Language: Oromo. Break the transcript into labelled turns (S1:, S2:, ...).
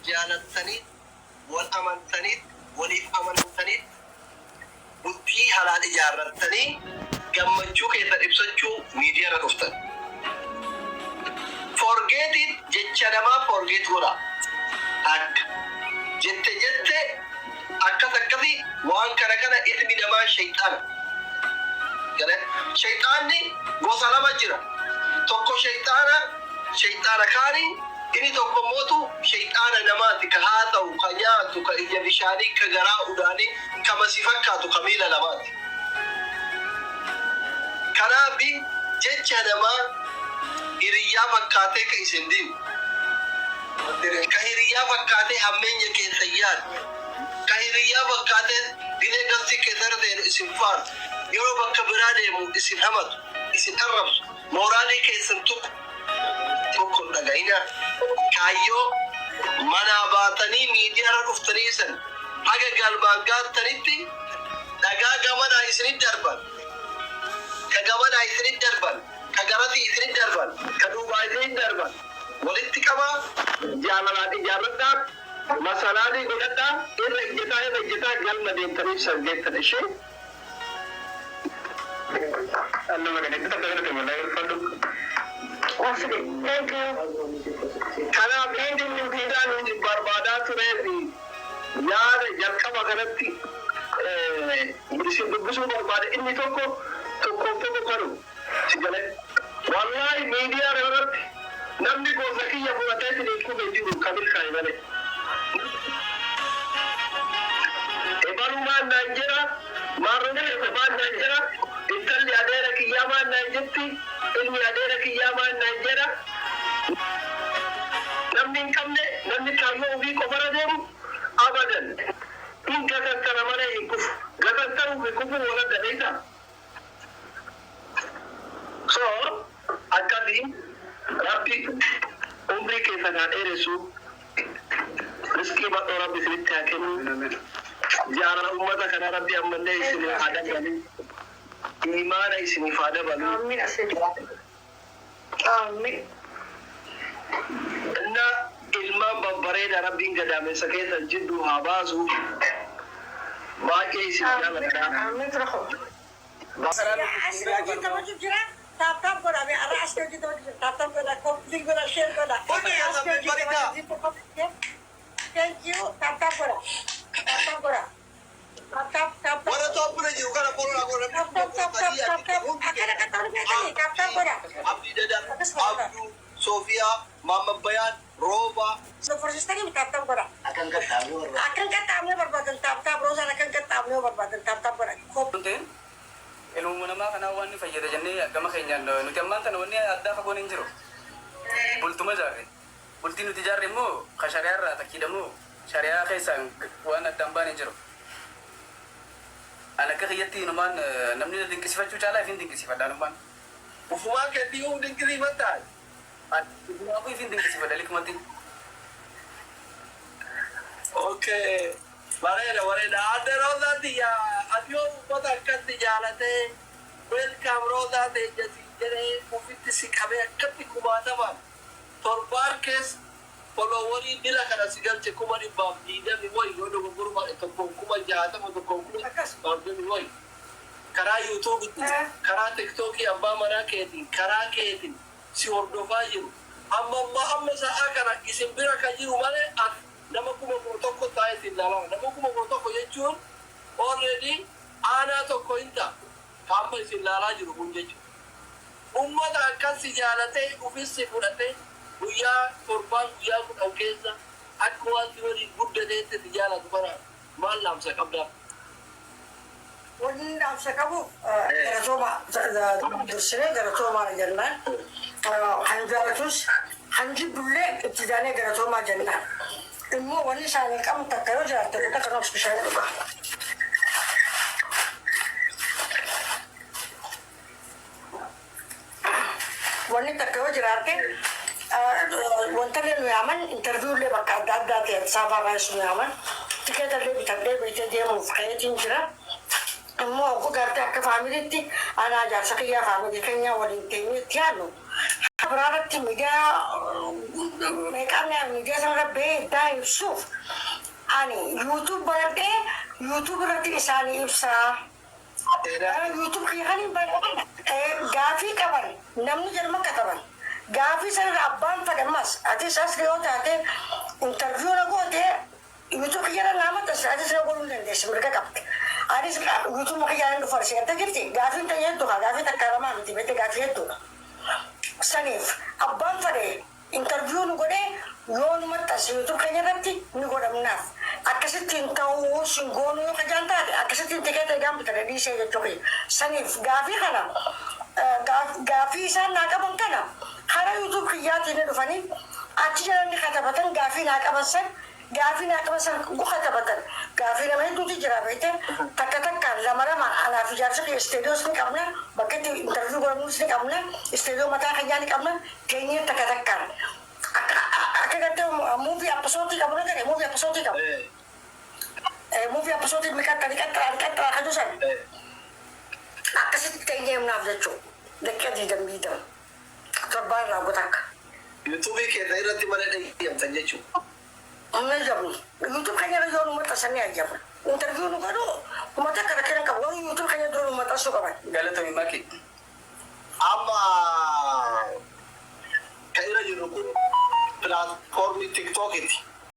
S1: والجالتني والأمنتني وليف أمنتني بطي حلال إجارتني جمجو كيف إبسطشو ميديا رفتن forget it جتشنما forget ولا أك جت أكثي وان كنا إثني دما شيطان كله شيطاني وصلا مجرا توكو شيطان كاري إني توكو موتو شيطان نماتي كهذا وكنياتو كإجابيشاني كجراء وداني كمسيفكاتو كميلا نماتي كنابي جتشنما إريا فكاتة كيسنديو كهريا فكاتة همين يكيسيان كهريا فكاتة دين قصدي كثر دين إسنفار يرو بكبراني مو إسن همد إسن أرب مورالي كيسنتوك توكل نجينا كايو مناباتني ميديا رفتنيسن حاجة قلبانقات تنتي دقا قمنا إسن دربان كقمنا إسن دربان كقرتي إسن دربان كدوبا إسن دربان ولتكما جالنا مسالاني قلتا إلا جتا قلنا دين تريسا جيتا نشي أنا ما قلت تقدر تقول لا يفضل واسدي thank you كنا بيندين نبيدان بربادات رأي यार जब का मगरती इसी दुबसों बर्बाद इन्हीं तो कोपे को करो चले वाला मीडिया रेवरत नम्बी को सकी या बुलाते थे देखो बेटी को कबिल खाए वाले एबारुमा नाइजेरा मारोने एबार नाइजेरा इतल यादे रखी यामा नाइजेती इल्मी यादे रखी यामा नाइजेरा नम्बी कामों भी कोबरा देवु abadan in gasantara mana ikuf gasantaru ikufu wala dalita so akadi rabbi umri ke sana eresu riski ba rabbi sirta kenu jara ummata kana rabbi amanne isini hada gani imana isini fada balu amin asidi amin na ilman babbare da rabbin gada mai sakaita jiddu habazu ba ke shi da lada amin traho asli kita wajib jira tap ko rabe ara asli kita wajib tap ko da complete ko da share ko da asli kita wajib ko thank you tap ko da tap wala to pura ji ko da ko tap akara ka taru me tap ko da abdi dada abdu sofia mama bayan roba so proses tadi tap kora akan katamu berbadan tap rosa akan katamu berbadan tap kora
S2: konten ilmu nama kana wani fayyada janne gama kenyan no tamman tan wani adda ka gonin jiro bultuma jare bultinu tijarre mo khashariya ra takidamu sharia khaisan wana tambani jiro ana ka khiyati no man namni din kisifa chala fin din kisifa dan man ufuma ke tiu din kisifa aku izin tinggal sih balik mati. Okay, wareda. Ada roda dia. Adio pada kati jalate. Welcome roda de jadi covid si kabe kati kumata man. Torbar kes followeri dila kana sigal che kumari bab dida mi boy yodo guru ma to kuma jata mo to kuma akas bab mi boy. Kara YouTube kara TikTok abba mana ke din kara ke din si hordofaa jiru amma sa'a kana isin bira kan jiru malee nama kuma tokko taa'eet ilaalama nama kuma tokko jechuun already aanaa tokko hinta kaamma isin ilaalaa jiru kun jechuudha ummata akkasi jaalatee ufissi fudhatee guyyaa torbaan guyyaa kudhan keessa akka wanti waliin guddateetti jaalatu bara maal laamsa qabdaa
S3: ولكن أمسكوا درسوا درسنا درسوا مع الجنة حنجرتوس حنجيب له ابتدائي درسوا مع الجنة المو ونسان كم تكرر جرت تكرر نفس الشيء وني تكرر جرت وانتقل نعمل انترفيو اللي بقى دات سابع بس نعمل تكاد اللي بتبدأ بيتدي مفكرين جرا أما أقول كارت أكفى عملتي أنا جالسة كيا فامي كينيا ولين كينيا تيانو برارتي ميديا ميكانيا ميديا سنة بيه دايم شوف أنا يوتيوب برد يوتيوب رتي إساني إبسا يوتيوب خياني برد غافي كمان نمني جرم كتبان غافي سنة أبان فدمس أتي ساس ريوت أتي انترفيو نقول أتي يوتيوب خيانا نامت أتي سنة قولون دندس مركا كبت أتي يوتيوب مخيانا نفرسي أتي كرتي غافي تيجي غافي تكلم أنتي بيت غافي يدو سنيف أبان فدي interview nugode yon matta YouTube kanya ratti nugoda mnaf akasatin taw singono yo kajanta akasatin tikete gam tare di se toki sanif gafi kana gafi san nakaban kana khara YouTube khiyati ne dufani atiya ni khatabatan gafi nakabasan gafi nakabasan go khatabatan gafi na mai tuti jira bete takata lamara ma ana fi jarsa ke studios ni kamna bakati interview go musni kamna studio mata kanyani kamna kenya takata Aku kata movie episode kamu nak kan? Movie episode kamu. Movie episode mereka tadi kan kajusan. Nak kasih tanya mana ada tu. Dekat di dalam bidang. Terbaik lah buat aku.
S1: YouTube ke daerah di mana yang tanya tu?
S3: Mana jam? YouTube kanya ada jual rumah tasan ni aja. Interview nu kado. Rumah tak kadang-kadang kau YouTube kanya jual rumah tasu kawan.
S2: Galat tu maki.
S1: Ama daerah Europe platform TikTok itu.